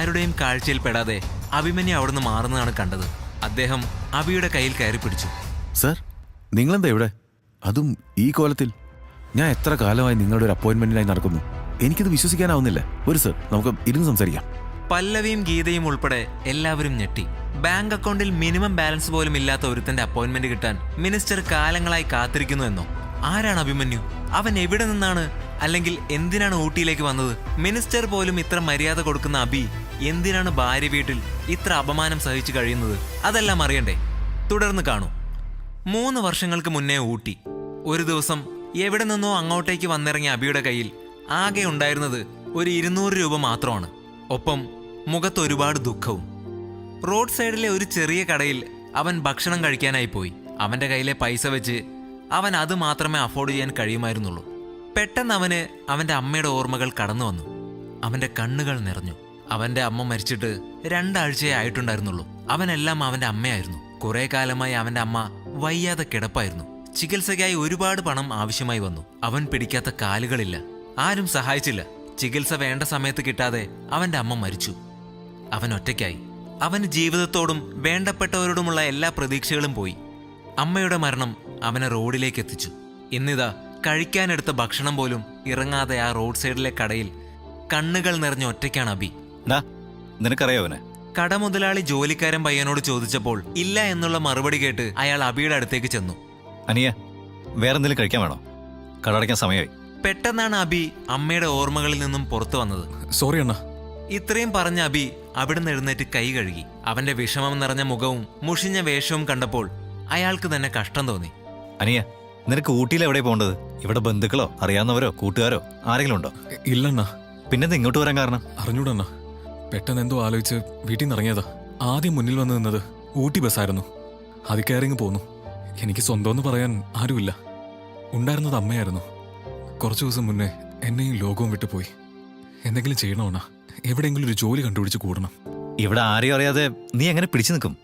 ആരുടെയും കാഴ്ചയിൽ പെടാതെ അഭിമന്യു അവിടുന്ന് മാറുന്നതാണ് കണ്ടത്. അദ്ദേഹം അബിയുടെ കയ്യിൽ കയറി പിടിച്ചു. സർ, നിങ്ങളെന്താ ഇവിടെ? അതും ഈ കോലത്തിൽ? ഞാൻ എത്ര കാലമായി നിങ്ങളുടെ ഒരു അപ്പോയിന്റ്മെന്റിനായി നടക്കുന്നു. എനിക്കിത് വിശ്വസിക്കാനാവുന്നില്ല. ഒരു സർ, നമുക്ക് ഇരുന്ന് സംസാരിക്കാം. പല്ലവിയും ഗീതയും ഉൾപ്പെടെ എല്ലാവരും ഞെട്ടി. ബാങ്ക് അക്കൗണ്ടിൽ മിനിമം ബാലൻസ് പോലും ഇല്ലാത്ത ഒരുത്തന്റെ അപ്പോയിന്റ്മെന്റ് കിട്ടാൻ മിനിസ്റ്റർ കാലങ്ങളായി കാത്തിരിക്കുന്നു എന്നോ? ആരാണ് അഭിമന്യു? അവൻ എവിടെ നിന്നാണ്, അല്ലെങ്കിൽ എന്തിനാണ് ഊട്ടിയിലേക്ക് വന്നത്? മിനിസ്റ്റർ പോലും ഇത്ര മര്യാദ കൊടുക്കുന്ന അബി എന്തിനാണ് ഭാര്യ വീട്ടിൽ ഇത്ര അപമാനം സഹിച്ചു കഴിയുന്നത്? അതെല്ലാം അറിയണ്ടേ? തുടർന്ന് കാണൂ. 3 വർഷങ്ങൾക്ക് മുന്നേ ഊട്ടി. ഒരു ദിവസം എവിടെ നിന്നോ അങ്ങോട്ടേക്ക് വന്നിറങ്ങിയ അബിയുടെ കയ്യിൽ ആകെ ഉണ്ടായിരുന്നത് ഒരു 200 രൂപ മാത്രമാണ്. ഒപ്പം മുഖത്ത് ഒരുപാട് ദുഃഖവും. റോഡ് സൈഡിലെ ഒരു ചെറിയ കടയിൽ അവൻ ഭക്ഷണം കഴിക്കാനായി പോയി. അവന്റെ കയ്യിലെ പൈസ വെച്ച് അവൻ അത് മാത്രമേ അഫോർഡ് ചെയ്യാൻ കഴിയുമായിരുന്നുള്ളൂ. പെട്ടെന്ന് അവന് അവന്റെ അമ്മയുടെ ഓർമ്മകൾ കടന്നു വന്നു. അവന്റെ കണ്ണുകൾ നിറഞ്ഞു. അവന്റെ അമ്മ മരിച്ചിട്ട് 2 ആഴ്ചയേ ആയിട്ടുണ്ടായിരുന്നുള്ളൂ. അവനെല്ലാം അവന്റെ അമ്മയായിരുന്നു. കുറെ കാലമായി അവന്റെ അമ്മ വയ്യാതെ കിടപ്പായിരുന്നു. ചികിത്സയ്ക്കായി ഒരുപാട് പണം ആവശ്യമായി വന്നു. അവൻ പിടിക്കാത്ത കാലുകളില്ല. ആരും സഹായിച്ചില്ല. ചികിത്സ വേണ്ട സമയത്ത് കിട്ടാതെ അവന്റെ അമ്മ മരിച്ചു. അവൻ ഒറ്റയ്ക്കായി. അവന് ജീവിതത്തോടും വേണ്ടപ്പെട്ടവരോടുമുള്ള എല്ലാ പ്രതീക്ഷകളും പോയി. അമ്മയുടെ മരണം അവനെ റോഡിലേക്ക് എത്തിച്ചു. ഇന്നിതാ കഴിക്കാനെടുത്ത ഭക്ഷണം പോലും ഇറങ്ങാതെ ആ റോഡ് സൈഡിലെ കടയിൽ കണ്ണുകൾ നിറഞ്ഞ ഒറ്റയ്ക്കാണ് അബി. നിനക്കറിയോ അവനെ? കട മുതലാളി ജോലിക്കാരൻ പയ്യനോട് ചോദിച്ചപ്പോൾ ഇല്ല എന്നുള്ള മറുപടി കേട്ട് അയാൾ അബിയുടെ അടുത്തേക്ക് ചെന്നു. അനിയ, വേറെന്തെങ്കിലും കഴിക്കാൻ വേണോ? കടടയ്ക്കാൻ സമയമായി. പെട്ടെന്നാണ് അബി അമ്മയുടെ ഓർമ്മകളിൽ നിന്നും പുറത്തു വന്നത്. സോറി അണ്ണ. ഇത്രയും പറഞ്ഞ അബി അവിടുന്ന് എഴുന്നേറ്റ് കൈ കഴുകി. അവന്റെ വിഷമം നിറഞ്ഞ മുഖവും മുഷിഞ്ഞ വേഷവും കണ്ടപ്പോൾ അയാൾക്ക് തന്നെ കഷ്ടം തോന്നി. അനിയ, നിനക്ക് ഊട്ടിയിൽ എവിടെ പോകേണ്ടത്? ഇവിടെ ബന്ധുക്കളോ അറിയാവുന്നവരോ കൂട്ടുകാരോ ആരെങ്കിലും ഉണ്ടോ? ഇല്ലണ്ണ. പിന്നെന്താ ഇങ്ങോട്ട് വരാൻ കാരണം? അറിഞ്ഞൂടണ്ണ. പെട്ടെന്ന് എന്തോ ആലോചിച്ച് വീട്ടിൽ നിന്ന് ഇറങ്ങിയതാ. ആദ്യം മുന്നിൽ വന്ന് നിന്നത് ഊട്ടി ബസ്സായിരുന്നു. അത് കയറിങ്ങ് പോന്നു. എനിക്ക് സ്വന്തമെന്ന് പറയാൻ ആരുമില്ല. ഉണ്ടായിരുന്നത് അമ്മയായിരുന്നു. കുറച്ചു ദിവസം മുന്നേ എന്നെയും ലോകവും വിട്ടുപോയി. എന്തെങ്കിലും ചെയ്യണോണ്ണ. എവിടെയെങ്കിലും ഒരു ജോലി കണ്ടുപിടിച്ച് കൂടണം. ഇവിടെ ആരെയും അറിയാതെ നീ എങ്ങനെ പിടിച്ചു നിൽക്കും?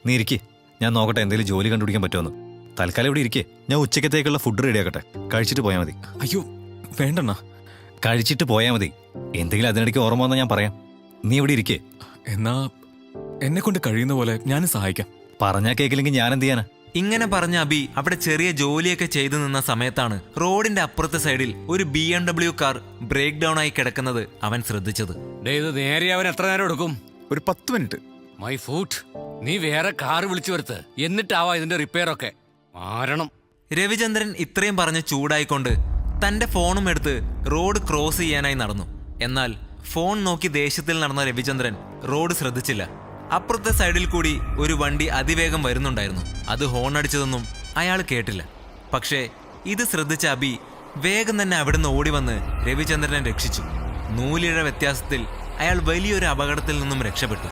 നീ ഇരിക്കേ, ഞാൻ നോക്കട്ടെ എന്തെങ്കിലും ജോലി കണ്ടുപിടിക്കാൻ പറ്റുമെന്ന്. തൽക്കാലം ഇവിടെ ഇരിക്കേ. ഞാൻ ഉച്ചക്കത്തേക്കുള്ള ഫുഡ് റെഡിയാക്കട്ടെ. കഴിച്ചിട്ട് പോയാൽ മതി. അയ്യോ വേണ്ടണ്ണ. കഴിച്ചിട്ട് പോയാൽ മതി. എന്തെങ്കിലും അതിനിടയ്ക്ക് ഓർമ്മ വന്നാൽ ഞാൻ പറയാം. നീ ഇവിടെ ഇരിക്കേ. എന്നാ എന്നെ കൊണ്ട് കഴിയുന്ന പോലെ ഞാനും സഹായിക്കാം. പറഞ്ഞാൽ കേൾക്കില്ലെങ്കിൽ ഞാൻ എന്ത് ചെയ്യാനാ? ഇങ്ങനെ പറഞ്ഞ അബി അവിടെ ചെറിയ ജോലിയൊക്കെ ചെയ്തു നിന്ന സമയത്താണ് റോഡിന്റെ അപ്പുറത്തെ സൈഡിൽ ഒരു BMW കാർ ബ്രേക്ക് ഡൗൺ ആയി കിടക്കുന്നത് അവൻ ശ്രദ്ധിച്ചത്. ഇത് നേരെ അവൻ എത്ര നേരം എടുക്കും? ഒരു 10 മിനിറ്റ്. മൈ ഫൂട്ട്, നീ വേറെ കാർ വിളിച്ചു വരുത്ത്. എന്നിട്ടാവാ ഇതിന്റെ റിപ്പയർ ഒക്കെ. മാരണം. രവിചന്ദ്രൻ ഇത്രയും പറഞ്ഞ് ചൂടായിക്കൊണ്ട് തന്റെ ഫോണും എടുത്ത് റോഡ് ക്രോസ് ചെയ്യാനായി നടന്നു. എന്നാൽ ഫോൺ നോക്കി ദേഷ്യത്തിൽ നടന്ന രവിചന്ദ്രൻ റോഡ് ശ്രദ്ധിച്ചില്ല. അപ്പുറത്തെ സൈഡിൽ കൂടി ഒരു വണ്ടി അതിവേഗം വരുന്നുണ്ടായിരുന്നു. അത് ഹോൺ അടിച്ചതൊന്നും അയാൾ കേട്ടില്ല. പക്ഷേ ഇത് ശ്രദ്ധിച്ച അബി വേഗം തന്നെ അവിടുന്ന് ഓടി വന്ന് രവിചന്ദ്രനെ രക്ഷിച്ചു. നൂലിഴ വ്യത്യാസത്തിൽ അയാൾ വലിയൊരു അപകടത്തിൽ നിന്നും രക്ഷപ്പെട്ടു.